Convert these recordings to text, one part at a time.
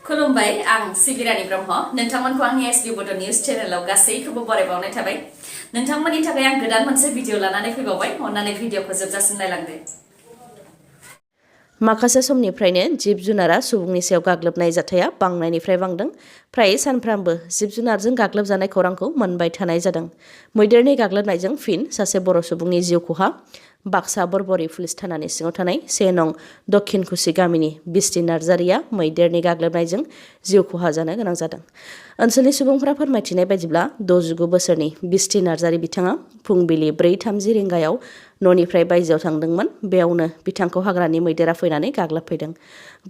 खुलुमबाय आं सिबिरानि ब्रह्म नोंथांमोनखौ आंनि sbbodonews चेनेलाव गासैखौबो बरायबावनाय थाबाय नोंथांमोननि थाखाय आं गोदान मोनसे भिडिअ लानानै फैबावबाय अन्नानै भिडिअखौ जोबजासिम नायलांदो माखासे समनिफ्रायनो जिब जुनारा सुबुंनि सायाव गाग्लोबनाय जाथाया बांनायनिफ्राय बांदों फ्राय सानफ्रामबो जिब जुनारजों गाग्लोबजानाय खौरांखौ मोनबाय थानाय जादों मैदेरनि गाग्लोबनायजों फिन सासे बर' सुबुंनि जिउ खहा बाक्सा बरबरि पुलिस थानानि सिङाव थानाय 1 नं दक्षिण खुसि गामिनि बिस्ति नार्जारिया मैदेरनि गाग्लोबनायजों जिउ खहा जानो गोनां जादों ओनसोलनि सुबुंफोरा फोरमायथिनाय बायदिब्ला 69 बोसोरनि बिस्ति नार्जारि बिथाङा फुंबिलि 4:30 रिंगायाव न'निफ्राय बायजोआव थांदोंमोन बेयावनो बिथांखौ हाग्रानि मैदेरा फैनानै गाग्लोबफैदों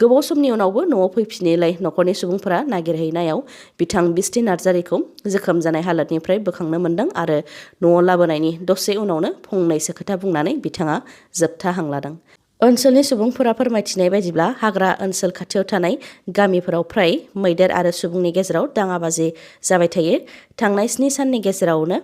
गोबाव समनि उनावबो न'आव फैफिनैलाय न'खरनि सुबुंफोरा नागिरहैनायाव बिथां बिस्ति नार्जारिखौ जोखोम जानाय हालोदनिफ्राय बोखांनो मोनदों आरो न'आव लाबोनायनि दसे उनावनो फंनैसो खोथा बुंनानै बिथाङा जोबथा हां लादों ओनसोलनि सुबुंफोरा फोरमायथिनाय बायदिब्ला हाग्रा ओनसोल खाथियाव थानाय गामिफोराव फ्राय मैदेर आरो सुबुंनि गेजेराव दाङाबाजि जाबाय थायो थांनाय 7 साननि गेजेरावनो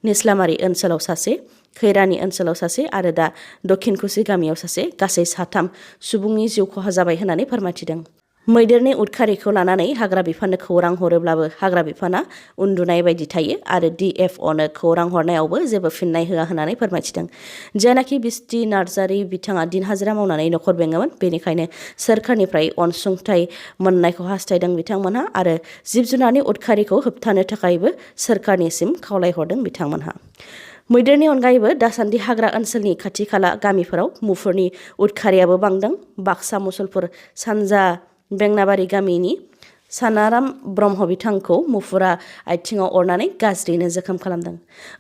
निस्लामारि ओनसोलाव सासे खैरानि ओनसोलाव सासे आरो दा दक्षिण खुसि गामियाव सासे गासै 3 सुबुंनि जिउ खहा जाबाय होननानै फोरमायथिदों मैदेरनि उदखारिखौ लानानै हाग्रा बिफाननो खौरां हरोब्लाबो हाग्रा बिफाना उन्दुनाय बायदि थायो आरो DFOनो खौरां हरनायावबो जेबो फिननाय होआ होननानै फोरमायथिदों जेनाखि बिस्ति नार्जारि बिथाङा दिन हाजिरा मावनानै न'खर बेङोमोन बेनिखायनो सोरखारनिफ्राय अनसुंथाइ मोननायखौ हास्थायदों बिथांमोनहा आरो जिब जुनारनि उदखारिखौ होबथानो थाखायबो सोरखारनिसिम खावलायहरदों बिथांमोनहा मैदेरनि अनगायैबो दासान्दि हाग्रा ओनसोलनि खाथि खाला गामिफोराव मुफुरनि उदखारियाबो बांदों बाक्सा मुसलपुर सानजा बेंनाबारि गामिनि सानाराम ब्रह्म बिथांखौ मुफुरा आथिङाव अरनानै गाज्रियैनो जोखोम खालामदों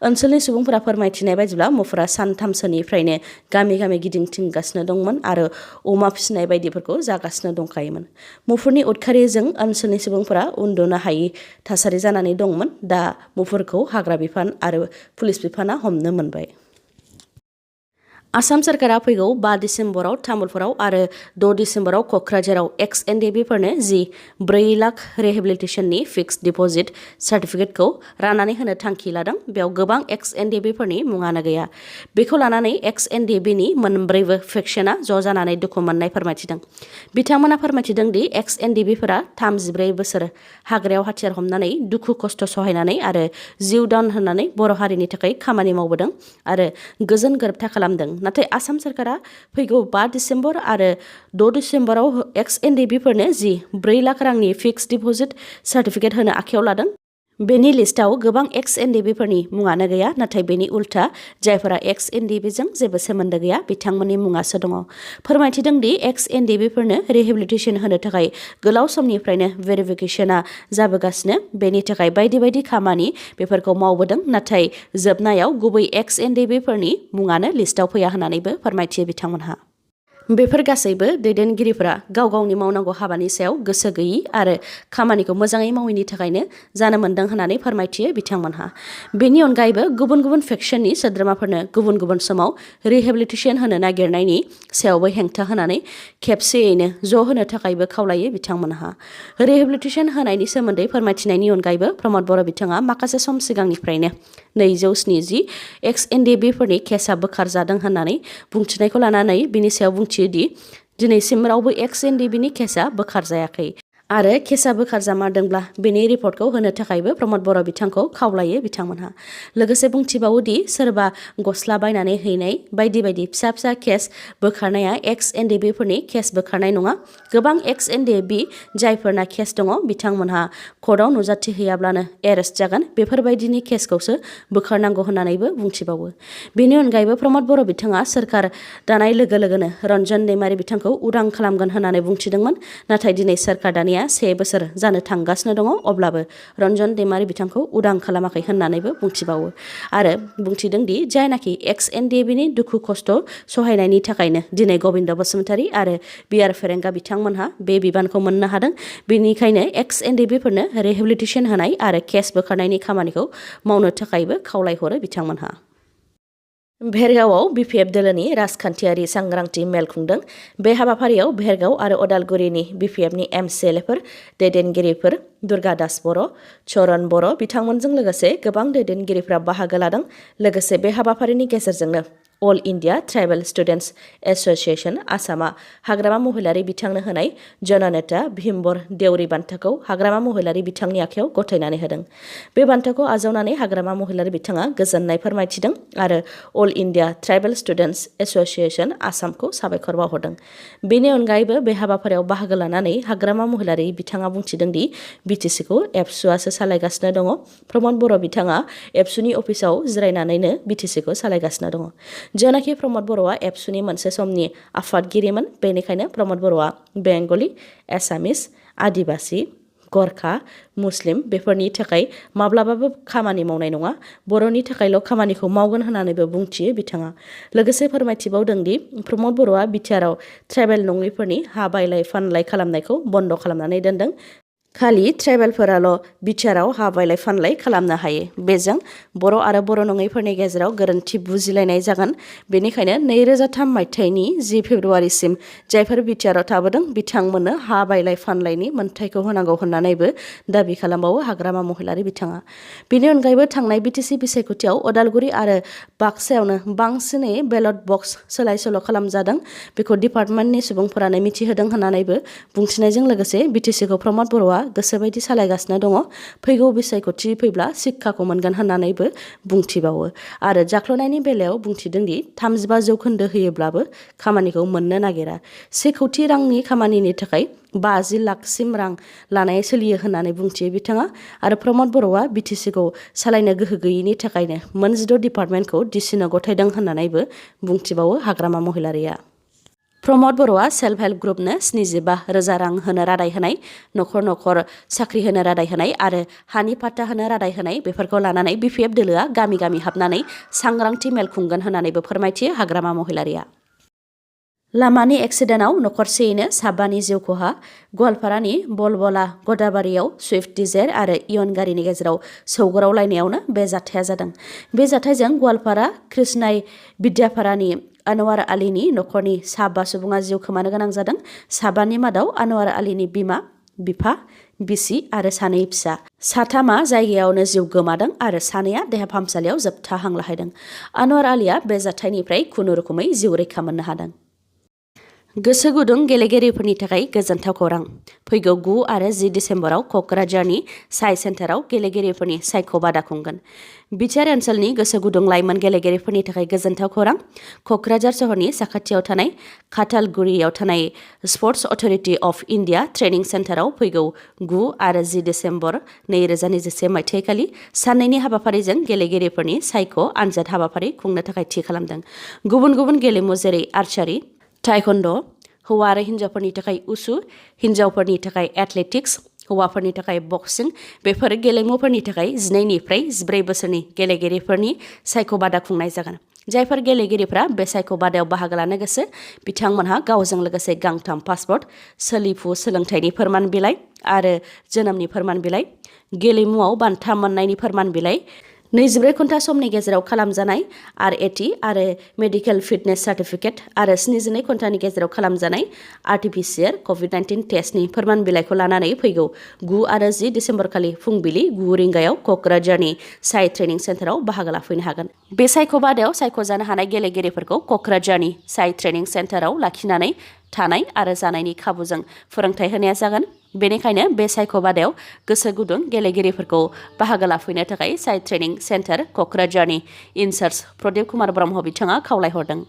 ओनसोलनि सुबुंफोरा फोरमायथिनाय बायदिब्ला मुफुरा सानथामसोनिफ्रायनो गामि गामि गिदिंथिंगासिनो दंमोन आरो अमा फिसिनाय बायदिफोरखौ जागासिनो दंखायोमोन मुफुरनि उदखारिजों ओनसोलनि सुबुंफोरा उन्दुनो हायै थासारि जानानै दंमोन दा मुफुरखौ हाग्रा बिफान आरो पुलिस बिफाना हमनो मोनबाय आसाम सोरखारा फैगौ 5 डिसेम्बराव तामुलपुराव आरो 6 डिसेम्बराव क'क्राझाराव EX-NDFB फोरनो 4 लाख रिहेबिलिटेशननि फिक्स्ड डिप'जिट सार्टिफिकेटखौ राननानै होनो थांखि लादों बेयाव गोबां EX-NDFB फोरनि मुङानो गैया बेखौ लानानै EX-NDFBनि मोनब्रैबो फेक्सना ज' जानानै दुखु मोननाय फोरमायथिदों बिथांमोना फोरमायथिदों दि EX-NDFB फोरा 34 बोसोर हाग्रायाव हाथियार हमनानै दुखु खस्थ' सहायनानै आरो जिउ दान होनानै बर' हारिनि थाखाय खामानि मावबोदों आरो गोजोन गोरोबथा खालामदों नाथाय आसाम सोरखारा फैगौ 5 डिसेम्बर आरो 6 डिसेम्बराव EX-NDFB फोरनो 4 लाख रांनि फिक्स्ड डिप'जिट सार्टिफिकेट होनो आखायाव लादों बेनि लिस्टआव गोबां EX-NDFB फोरनि मुङानो गैया नाथाय बेनि उल्था जायफोरा EX-NDFB जों जेबो सोमोन्दो गैया बिथांमोननि मुङासो दङ फोरमायथिदों दि EX-NDFB फोरनो रिहेबिलिटेशन होनो थाखाय गोलाव समनिफ्रायनो भेरिफिकेशना जाबोगासिनो बेनि थाखाय बायदि बायदि खामानि बेफोरखौ मावबोदों नाथाय जोबनायाव गुबै EX-NDFB फोरनि मुङानो लिस्टआव फैया होननानैबो फोरमायथियो बिथांमोनहा बेफोर गासैबो दैदेनगिरिफोरा गाव गावनि मावनांगौ हाबानि सायाव गोसो गैयि आरो खामानिखौ मोजाङै मावैनि थाखायनो जानो मोनदों होननानै फोरमायथियो बिथांमोनहा बेनि अनगायैबो गुबुन गुबुन फेक्सननि सोद्रोमाफोरनो गुबुन गुबुन समाव रिहेबिलिटेशन होनो नागिरनायनि सायावबो हेंथा होनानै खेबसेयैनो ज' होनो थाखायबो खावलायो बिथांमोनहा रिहेबिलिटेशन होनायनि सोमोन्दै फोरमायथिनायनि अनगायैबो प्रमद बर' बिथाङा माखासे सम सिगांनिफ्रायनो 270 EX-NDFB फोरनि केसआ बोखारजादों होननानै बुंथिनायखौ लानानै बिनि सायाव बुंथियोदि दिनैसिम रावबो EX-NDFBनि केसआ बोखारजायाखै आरो केसआ बोखारजामारदोंब्ला बेनि रिपर्टखौ होनो थाखायबो प्रमद बर' बिथांखौ खावलायो बिथांमोनहा लोगोसे बुंथिबावोदि सोरबा गस्ला बायनानै हैनाय बायदि बायदि फिसा फिसा केस बोखारनाया EX-NDFB फोरनि केस बोखारनाय नङा गोबां EX-NDFB जायफोरना केस दङ बिथांमोनहा कर्टआव नुजाथि हैयाब्लानो एरेस्ट जागोन बेफोरबायदिनि केसखौसो बोखारनांगौ होननानैबो बुंथिबावो बेनि अनगायैबो प्रमद बर' बिथाङा सोरखार दानाय लोगो लोगोनो रन्जन दैमारि बिथांखौ उदां खालामगोन होननानै बुंथिदोंमोन नाथाय दिनै सोरखार दानिया 1 बोसोर जानो थांगासिनो दङ अब्लाबो रन्जन दैमारि बिथांखौ उदां खालामाखै होननानैबो बुंथिबावो आरो बुंथिदों दि जायनाखि EX-NDFBनि दुखु खस्थ' सहायनायनि थाखायनो दिनै गबिन्द बसुमतारी आरो बिआर फेरेंगा बिथांमोनहा बे बिबानखौ मोननो हादों बेनिखायनो EX-NDFB फोरनो रिहेबिलिटेशन होनाय आरो केस बोखारनायनि खामानिखौ मावनो थाखायबो खावलायहरो बिथांमोनहा भेरगावआव BPF दोलोनि राजखान्थियारि सांग्रांथि मेल खुंदों बे हाबाफारियाव भेरगाव आरो अदालगुरिनि BPFनि MCLAफोर दैदेनगिरिफोर दुर्गा दास बर' चरन बर' बिथांमोनजों लोगोसे गोबां दैदेनगिरिफ्रा बाहागो लादों लोगोसे बे हाबाफारिनि गेजेरजोंनो all India tribal students association आसामा हाग्रामा महिलारि बिथांनो होनाय जननेता भीमबर देउरि बान्थाखौ हाग्रामा महिलारि बिथांनि आखायाव गथायनानै होदों। बे बान्थाखौ आजावनानै हाग्रामा महिलारि बिथाङा गोजोननाय फोरमायथिदों आरो all India tribal students association आसामखौ साबायखर बावहरदों। बेनि अनगायैबो बे हाबाफारियाव बाहागो लानानै हाग्रामा महिलारि बिथाङा बुंथिदों दि बिटिसिखौ एबसुआसो सालायगासिनो दङ। प्रमद बर' बिथाङा एबसुनि अफिसाव जिरायनानैनो बिटिसिखौ सालायगासिनो दङ। जेनाखि प्रमद बर'आ एबसुनि मोनसे समनि आफादगिरिमोन, बेनिखायनो प्रमद बर'आ बेंगलि, एसामिस, आदिबासि, गरखा, मुस्लिम बेफोरनि थाखाय माब्लाबाबो खामानि मावनाय नङा, बर'नि थाखायल' खामानिखौ मावगोन होननानैबो बुंथियो बिथाङा। लोगोसे फोरमायथिबावदों दि प्रमद बर'आ बिटिआरआव ट्राइबेल नङिफोरनि हा बायलाय फानलाय खालामनायखौ बन्द' खालामनानै दोनदों। खालि ट्राइबेलफोराल' बिटिआरआव हा बायलाय फानलाय खालामनो हायो। बेजों बर' आरो बर' नङैफोरनि गेजेराव गोरोन्थि बुजिलायनाय जागोन। बेनिखायनो 2003 मायथाइनि 10 फेब्रुआरिसिम जायफोर बिटिआरआव थाबोदों बिथांमोननो हा बायलाय फानलायनि मोन्थायखौ होनांगौ होननानैबो दाबि खालामबावो हाग्रामा महिलारि बिथाङा। बेनि अनगायैबो थांनाय बिटिसि बिसायख'थियाव अदालगुरि आरो बाक्सायावनो बांसिनै बेलट बक्स सोलाय सोल' खालामजादों। बेखौ डिपार्टमेन्टनि सुबुंफोरानो मिथिहोदों होननानैबो बुंथिनायजों लोगोसे बिटिसिखौ प्रमद बर'आ गोसोबायदि सालायगासिनो दङ। फैगौ बिसायख'थि फैब्ला शिक्षाखौ मोनगोन होननानैबो बुंथिबावो आरो जाख्ल'नायनि बेलायाव बुंथिदों दि 35 जौखोन्दो होयोब्लाबो खामानिखौ मोननो नागिरा। 1 कौटि रांनि खामानिनि थाखाय 50 लाखसिम रां लानाय सोलियो होननानै बुंथियो बिथाङा आरो प्रमद बर'आ बिटिसिखौ सालायनो गोहो गैयिनि थाखायनो मोन 16 डिपार्टमेन्टखौ डिसिनो गथायदों होननानैबो बुंथिबावो हाग्रामा महिलारिया। प्रमद बर'आ सेल्फ हेल्प ग्रुपनो 75,000 रां होनो रादाय होनाय, न'खर न'खर साख्रि होनो रादाय होनाय आरो हानि पाट्टा होनो रादाय होनाय बेफोरखौ लानानै बिपिएफ दोलोआ गामि गामि हाबनानै सांग्रांथि मेल खुंगोन होननानैबो फोरमायथियो हाग्रामा महिलारिया। लामानि एक्सिडेन्टआव नखरसेयैनो 7नि जिउ खहा। गवालपारानि बलबला गदाबारियाव सुइफ्ट डिजायर आरो इयन गारिनि गेजेराव सौग्रावलायनायावनो बे जाथाया जादों। बे जाथायजों गवालपारा कृष्णाय बिद्यापारानि आनवार आलीनि नखरनि 5 सुबुङा जिउ खोमानो गोनां जादों। 5नि मादाव आनवार आलीनि बिमा, बिफा, बिसि आरो 2 फिसा। 3 जायगायावनो जिउ गोमादों आरो 2 देहा फाहामसालियाव जोबथा हां लाहैदों। आनवार आलीया बे जाथायनिफ्राय खुनुरुखुमै जिउ रैखा मोननो हादों। गोसो गुदुं गेलेगिरिफोरनि थाखाय गोजोनथाव खौरां। फैगौ 9 आरो 10 दिसेम्बराव क'क्राझारनि साइ सेन्टाराव गेलेगिरिफोरनि सायख' बादा खुंगोन। बिटिआर ओनसोलनि गोसो गुदुं लाइमोन गेलेगिरिफोरनि थाखाय गोजोनथाव खौरां। क'क्राझार सहरनि साखाथियाव थानाय खाथालगुरियाव थानाय sports authority of India training सेन्टाराव फैगौ 9 आरो 10 दिसेम्बर 2021 मायथाइखालि साननैनि हाबाफारिजों गेलेगिरिफोरनि सायख' आनजाद हाबाफारि खुंनो थाखाय थि खालामदों। गुबुन गुबुन गेलेमु जेरै आर्चारि, टाइकन्ड, हौवा आरो हिन्जावफोरनि थाखाय उसु, हिन्जावफोरनि थाखाय एथलेटिक्स, हौवाफोरनि थाखाय बक्सिं बेफोर गेलेमुफोरनि थाखाय 12 निफ्राय 14 बोसोरनि गेलेगिरिफोरनि सायख' बादा खुंनाय जागोन। जायफोर गेलेगिरिफ्रा बे सायख' बादायाव बाहागो लानो गोसो बिथांमोनहा गावजों लोगोसे गांथाम पासपर्ट, सोलिफु सोलोंथाइनि फोरमान बिलाइ आरो जोनोमनि फोरमान बिलाइ, गेलेमुआव बान्था मोननायनि फोरमान बिलाइ, 24 घन्टा समनि गेजेराव खालामजानाय RAT आरो मेडिकेल फिटनेस सार्टिफिकेट आरो 72 घन्टानि गेजेराव खालामजानाय RT-PCR COVID-19 टेस्टनि फोरमान बिलाइखौ लानानै फैगौ 9 आरो 10 दिसेम्बरखालि फुंबिलि 9 रिंगायाव क'क्राझारनि साइ ट्रेनिं सेन्टाराव बाहागो लाफैनो हागोन। बे सायख' बादायाव सायख'जानो हानाय गेलेगिरिफोरखौ क'क्राझारनि साइ ट्रेनिं सेन्टाराव लाखिनानै थानाय आरो जानायनि खाबुजों फोरोंथाय होनाया जागोन। बेनिखायनो बे सायख' बादायाव गोसो गुदुं गेलेगिरिफोरखौ बाहागो लाफैनो थाखाय साइ ट्रेनिं सेन्टार क'क्राझारनि इनचार्ज प्रदीप कुमार ब्रह्म बिथाङा खावलायहरदों।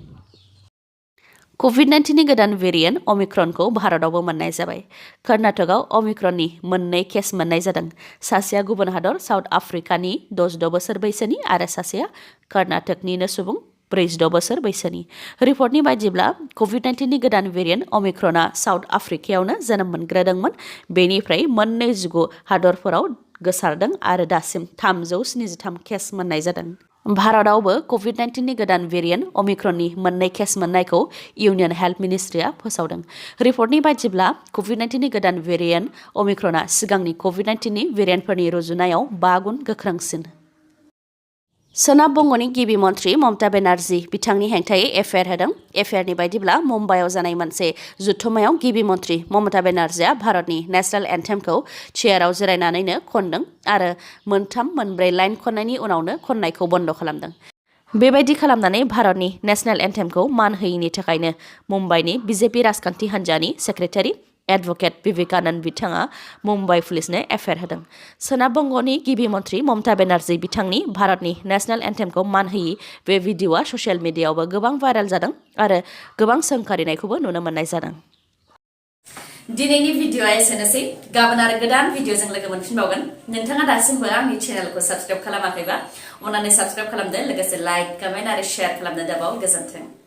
कभिड-19नि गोदान भेरिएन्ट अमिक्रनखौ भारतावबो मोननाय जाबाय। कर्नाटकआव अमिक्रननि 2 केस मोननाय जादों। सासेया गुबुन हादर साउथ आफ्रिकानि 66 बोसोर बैसोनि आरो सासेया कर्नाटकनिनो सुबुं 46 बोसोर बैसोनि। रिपर्टनि बायदिब्ला कभिड-19नि गोदान भेरिएन्ट अमिक्रना साउथ आफ्रिकायावनो जोनोम मोनग्रोदोंमोन। बेनिफ्राय 29 हादरफोराव गोसारदों आरो दासिम 373 केस मोननाय जादों। भारतावबो कभिड-19नि गोदान भेरिएन्ट अमिक्रननि 2 केस मोननायखौ इउनियन हेल्थ मिनिस्ट्रिया फोसावदों। रिपर्टनि बायदिब्ला कभिड-19नि गोदान भेरिएन्ट अमिक्रना सिगांनि कभिड-19नि भेरिएन्टफोरनि रुजुनायाव 5 गुन गोख्रोंसिन। सोनाब बंग'नि गिबि मन्थ्रि ममता बेनार्जी बिथांनि हेंथायै एफआइआर होदों। एफआइआरनि बायदिब्ला मुम्बाइआव जानाय मोनसे जथुम्मायाव गिबि मन्थ्रि ममता बेनार्जीआ भारतनि नेशनेल एन्थेमखौ चेयाराव जिरायनानैनो खनदों आरो 3-4 लाइन खननायनि उनावनो खननायखौ बन्द' खालामदों। बेबायदि खालामनानै भारतनि नेशनेल एन्थेमखौ मान होयैनि थाखायनो मुम्बाइनि बिजेपि राजखान्थि हान्जानि सेक्रेटारि एडभकेट विवेकानन्द बिथाङा मुम्बाइ पुलिसनो एफआइआर होदों। सोनाब बंगनि गिबि मन्थ्रि ममता बेनार्जी बिथांनि भारतनि नेशनेल एन्थेमखौ मान होयि बे भिडिअ'आ ससियेल मिडियायावबो गोबां भाइरेल जादों आरो गोबां सोंखारिनायखौबो नुनो मोननाय जादों। दिनैनि भिडिअ'आ एसेनोसै। गाबोन आरो गोदान भिडिअ'जों लोगो मोनफिनबावगोन। नोंथाङा दासिमबो आंनि चेनेलखौ साबस्क्राइब खालामाखैबा अन्नानै साबस्क्राइब खालामदो, लोगोसे लाइक, कमेन्ट आरो शेयार खालामनो दाबाव। गोजोन्थों।